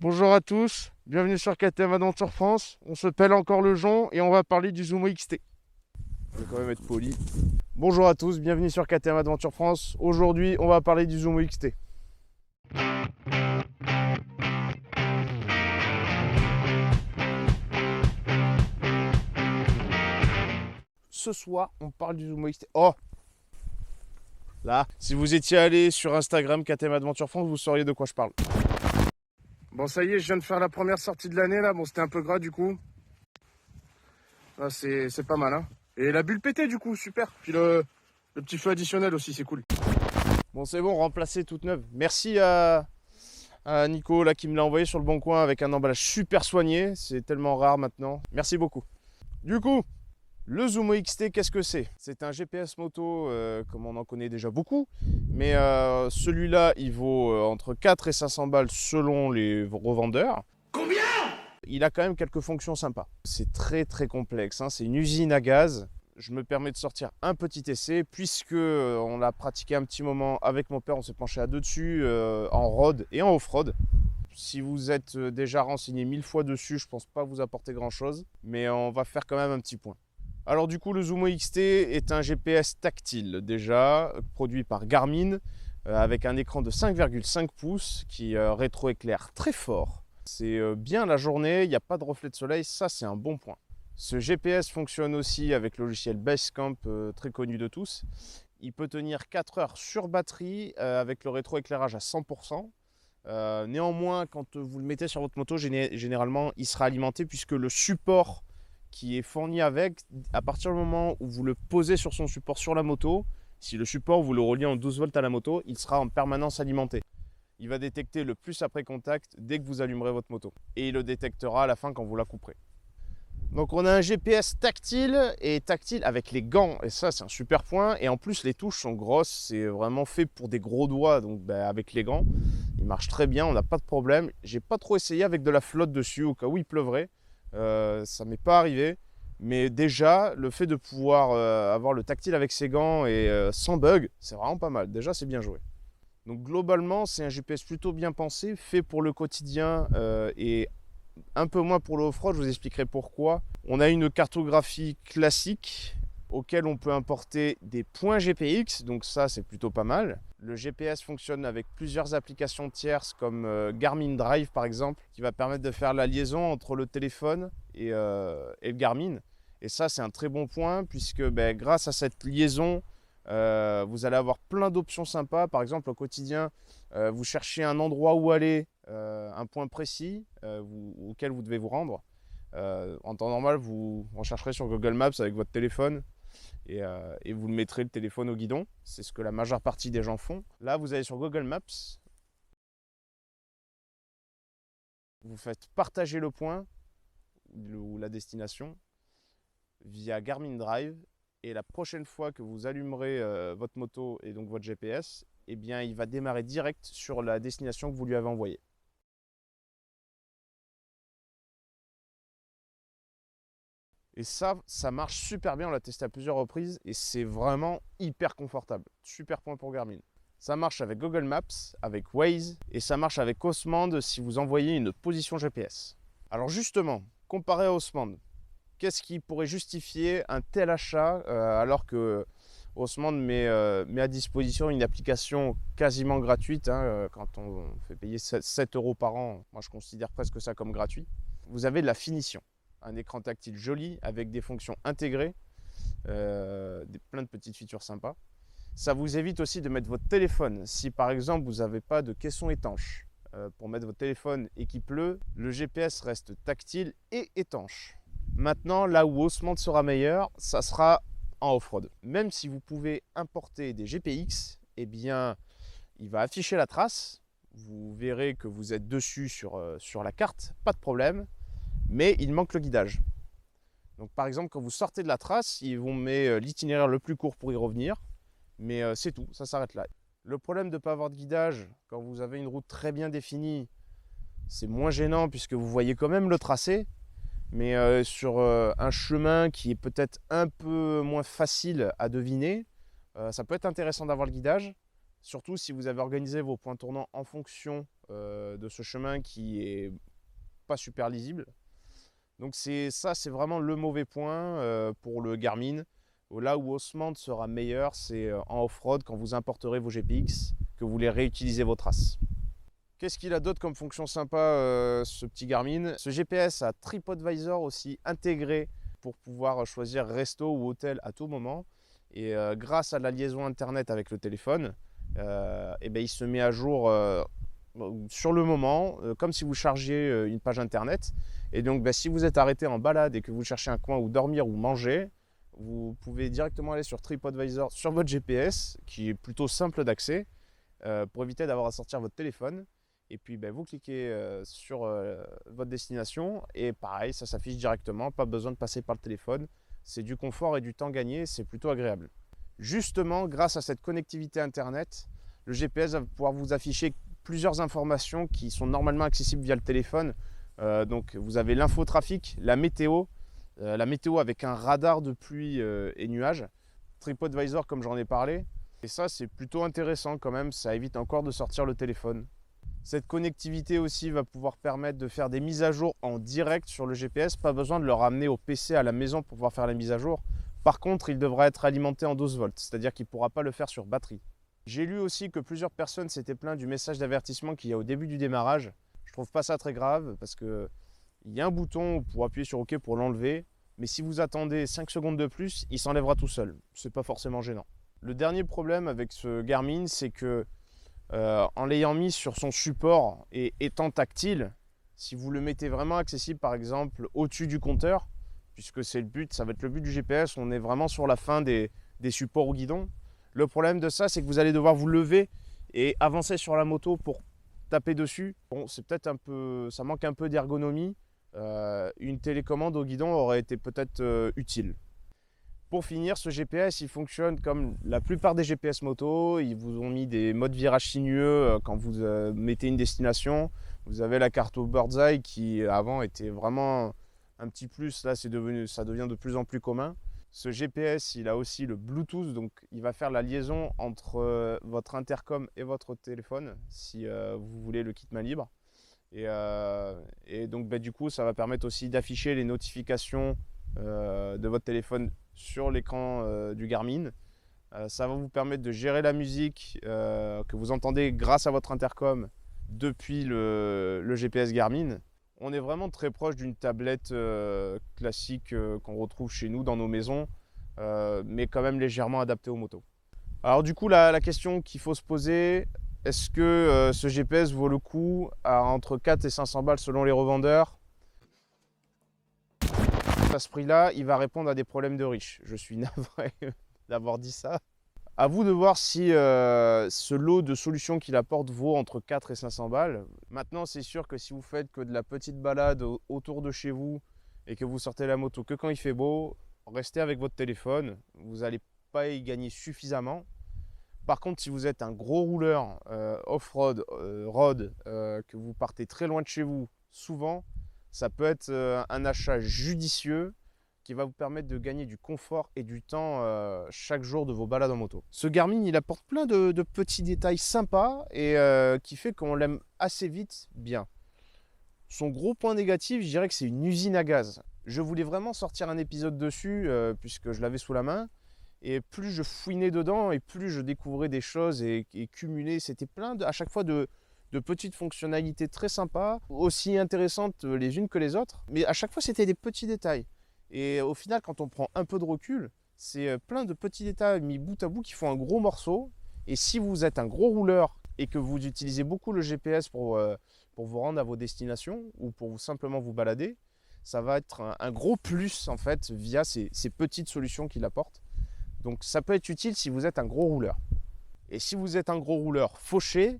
Bonjour à tous, bienvenue sur KTM Adventure France. On se pèle encore le jonc et on va parler du Zumo XT. Je vais quand même être poli. Bonjour à tous, bienvenue sur KTM Adventure France. Aujourd'hui, on va parler du Zumo XT. Ce soir, on parle du Zumo XT. Oh là, si vous étiez allé sur Instagram KTM Adventure France, vous sauriez de quoi je parle. Bon, ça y est, je viens de faire la première sortie de l'année là. Bon, c'était un peu gras du coup. Là, c'est pas mal, hein. Et la bulle pétée du coup, super. Puis le petit feu additionnel aussi, c'est cool. Bon, c'est bon, remplacé toute neuve. Merci à Nico là, qui me l'a envoyé sur le bon coin avec un emballage super soigné. C'est tellement rare maintenant. Merci beaucoup. Du coup, le Zumo XT, qu'est-ce que c'est? C'est un GPS moto comme on en connaît déjà beaucoup. Mais celui-là, il vaut entre 4 et 500 balles selon les revendeurs. Il a quand même quelques fonctions sympas. C'est très très complexe, hein. C'est une usine à gaz. Je me permets de sortir un petit essai puisque on l'a pratiqué un petit moment avec mon père. On s'est penché à deux dessus en road et en off-road. Si vous êtes déjà renseigné 1000 fois dessus, je pense pas vous apporter grand chose, mais on va faire quand même un petit point. Alors du coup, le Zumo XT est un GPS tactile déjà, produit par Garmin, avec un écran de 5,5 pouces qui rétroéclaire très fort. C'est bien la journée, il n'y a pas de reflet de soleil, ça c'est un bon point. Ce GPS fonctionne aussi avec le logiciel Basecamp, très connu de tous. Il peut tenir 4 heures sur batterie avec le rétroéclairage à 100%. Néanmoins, quand vous le mettez sur votre moto, généralement, il sera alimenté puisque le support qui est fourni avec, à partir du moment où vous le posez sur son support sur la moto, si le support vous le reliez en 12 volts à la moto, il sera en permanence alimenté. Il va détecter le plus après contact dès que vous allumerez votre moto. Et il le détectera à la fin quand vous la couperez. Donc on a un GPS tactile et tactile avec les gants, et ça c'est un super point. Et en plus les touches sont grosses, c'est vraiment fait pour des gros doigts, donc avec les gants, il marche très bien, on n'a pas de problème. J'ai pas trop essayé avec de la flotte dessus au cas où il pleuvrait, ça m'est pas arrivé. Mais déjà le fait de pouvoir avoir le tactile avec ses gants et sans bug, c'est vraiment pas mal, déjà c'est bien joué. Donc globalement c'est un GPS plutôt bien pensé, fait pour le quotidien et un peu moins pour le off-road, je vous expliquerai pourquoi. On a une cartographie classique auquel on peut importer des points GPX, donc ça c'est plutôt pas mal. Le GPS fonctionne avec plusieurs applications tierces comme Garmin Drive par exemple, qui va permettre de faire la liaison entre le téléphone et le Garmin. Et ça c'est un très bon point puisque grâce à cette liaison, vous allez avoir plein d'options sympas. Par exemple, au quotidien, vous cherchez un endroit où aller, un point précis auquel vous devez vous rendre. En temps normal, vous rechercherez sur Google Maps avec votre téléphone et vous mettrez le téléphone au guidon. C'est ce que la majeure partie des gens font. Là, vous allez sur Google Maps, vous faites partager le point ou la destination via Garmin Drive. Et la prochaine fois que vous allumerez votre moto et donc votre GPS, eh bien, il va démarrer direct sur la destination que vous lui avez envoyée. Et ça marche super bien, on l'a testé à plusieurs reprises et c'est vraiment hyper confortable. Super point pour Garmin. Ça marche avec Google Maps, avec Waze et ça marche avec Osmand si vous envoyez une position GPS. Alors justement, comparé à Osmand, qu'est-ce qui pourrait justifier un tel achat alors que Osmand met à disposition une application quasiment gratuite, hein, quand on fait payer 7 euros par an, moi je considère presque ça comme gratuit. Vous avez de la finition, un écran tactile joli avec des fonctions intégrées, plein de petites features sympas. Ça vous évite aussi de mettre votre téléphone. Si par exemple vous n'avez pas de caisson étanche pour mettre votre téléphone et qu'il pleut, le GPS reste tactile et étanche. Maintenant, là où Osmand sera meilleur, ça sera en off-road. Même si vous pouvez importer des GPX, eh bien, il va afficher la trace. Vous verrez que vous êtes dessus sur la carte, pas de problème, mais il manque le guidage. Donc par exemple, quand vous sortez de la trace, il vous met l'itinéraire le plus court pour y revenir, mais c'est tout, ça s'arrête là. Le problème de ne pas avoir de guidage, quand vous avez une route très bien définie, c'est moins gênant puisque vous voyez quand même le tracé, mais sur un chemin qui est peut-être un peu moins facile à deviner, ça peut être intéressant d'avoir le guidage, surtout si vous avez organisé vos points tournants en fonction de ce chemin qui est pas super lisible. Donc c'est vraiment le mauvais point pour le Garmin. Là où Osmand sera meilleur, c'est en off-road quand vous importerez vos GPX, que vous voulez réutiliser vos traces. Qu'est-ce qu'il a d'autre comme fonction sympa, ce petit Garmin? Ce GPS a TripAdvisor aussi intégré pour pouvoir choisir resto ou hôtel à tout moment. Et grâce à la liaison internet avec le téléphone, et ben, il se met à jour sur le moment, comme si vous chargiez une page internet. Et donc ben, si vous êtes arrêté en balade et que vous cherchez un coin où dormir ou manger, vous pouvez directement aller sur TripAdvisor sur votre GPS, qui est plutôt simple d'accès, pour éviter d'avoir à sortir votre téléphone. Et puis ben, vous cliquez sur votre destination et pareil, ça s'affiche directement, pas besoin de passer par le téléphone. C'est du confort et du temps gagné, c'est plutôt agréable. Justement, grâce à cette connectivité internet, le GPS va pouvoir vous afficher plusieurs informations qui sont normalement accessibles via le téléphone. Donc vous avez l'infotrafic, la météo avec un radar de pluie et nuages, TripAdvisor comme j'en ai parlé. Et ça c'est plutôt intéressant quand même, ça évite encore de sortir le téléphone. Cette connectivité aussi va pouvoir permettre de faire des mises à jour en direct sur le GPS. Pas besoin de le ramener au PC à la maison pour pouvoir faire la mise à jour. Par contre, il devra être alimenté en 12 volts, c'est-à-dire qu'il ne pourra pas le faire sur batterie. J'ai lu aussi que plusieurs personnes s'étaient plaintes du message d'avertissement qu'il y a au début du démarrage. Je ne trouve pas ça très grave parce qu'il y a un bouton pour appuyer sur OK pour l'enlever. Mais si vous attendez 5 secondes de plus, il s'enlèvera tout seul. Ce n'est pas forcément gênant. Le dernier problème avec ce Garmin, c'est que en l'ayant mis sur son support et étant tactile, si vous le mettez vraiment accessible par exemple au-dessus du compteur, puisque c'est le but, ça va être le but du GPS, on est vraiment sur la fin des supports au guidon. Le problème de ça, c'est que vous allez devoir vous lever et avancer sur la moto pour taper dessus. Bon, c'est peut-être un peu, ça manque un peu d'ergonomie. Une télécommande au guidon aurait été peut-être utile. Pour finir, ce GPS, il fonctionne comme la plupart des GPS moto. Ils vous ont mis des modes virage sinueux quand vous mettez une destination. Vous avez la carte au bird's eye qui avant était vraiment un petit plus. Là, ça devient de plus en plus commun. Ce GPS, il a aussi le Bluetooth, donc il va faire la liaison entre votre intercom et votre téléphone si vous voulez le kit main libre. Et donc du coup, ça va permettre aussi d'afficher les notifications de votre téléphone sur l'écran du Garmin. Ça va vous permettre de gérer la musique que vous entendez grâce à votre intercom depuis le GPS Garmin. On est vraiment très proche d'une tablette classique qu'on retrouve chez nous dans nos maisons, mais quand même légèrement adaptée aux motos. Alors du coup, la question qu'il faut se poser, est-ce que ce GPS vaut le coup à entre 4 et 500 balles selon les revendeurs? À ce prix-là, il va répondre à des problèmes de riches. Je suis navré d'avoir dit ça. À vous de voir si ce lot de solutions qu'il apporte vaut entre 4 et 500 balles. Maintenant, c'est sûr que si vous faites que de la petite balade autour de chez vous et que vous sortez la moto que quand il fait beau, restez avec votre téléphone. Vous n'allez pas y gagner suffisamment. Par contre, si vous êtes un gros rouleur off-road, road, que vous partez très loin de chez vous, souvent, ça peut être un achat judicieux qui va vous permettre de gagner du confort et du temps chaque jour de vos balades en moto. Ce Garmin, il apporte plein de petits détails sympas et qui fait qu'on l'aime assez vite bien. Son gros point négatif, je dirais que c'est une usine à gaz. Je voulais vraiment sortir un épisode dessus puisque je l'avais sous la main. Et plus je fouinais dedans et plus je découvrais des choses et cumulais. C'était plein à chaque fois de petites fonctionnalités très sympas, aussi intéressantes les unes que les autres. Mais à chaque fois, c'était des petits détails. Et au final, quand on prend un peu de recul, c'est plein de petits détails mis bout à bout qui font un gros morceau. Et si vous êtes un gros rouleur et que vous utilisez beaucoup le GPS pour vous rendre à vos destinations ou pour simplement vous balader, ça va être un gros plus en fait via ces petites solutions qu'il apporte. Donc ça peut être utile si vous êtes un gros rouleur. Et si vous êtes un gros rouleur fauché,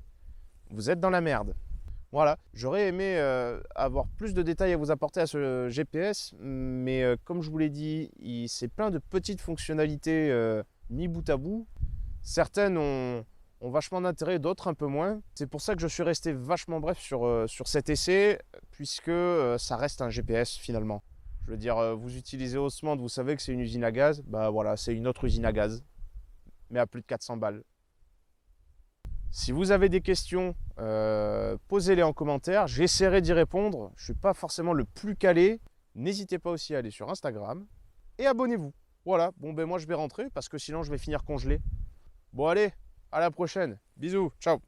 vous êtes dans la merde. Voilà, j'aurais aimé avoir plus de détails à vous apporter à ce GPS, mais comme je vous l'ai dit, c'est plein de petites fonctionnalités mis bout à bout. Certaines ont vachement d'intérêt, d'autres un peu moins. C'est pour ça que je suis resté vachement bref sur cet essai, puisque ça reste un GPS finalement. Je veux dire, vous utilisez Osmand, vous savez que c'est une usine à gaz, bah voilà, c'est une autre usine à gaz, mais à plus de 400 balles. Si vous avez des questions, posez-les en commentaire. J'essaierai d'y répondre. Je ne suis pas forcément le plus calé. N'hésitez pas aussi à aller sur Instagram. Et abonnez-vous. Voilà, bon ben moi je vais rentrer parce que sinon je vais finir congelé. Bon allez, à la prochaine. Bisous, ciao.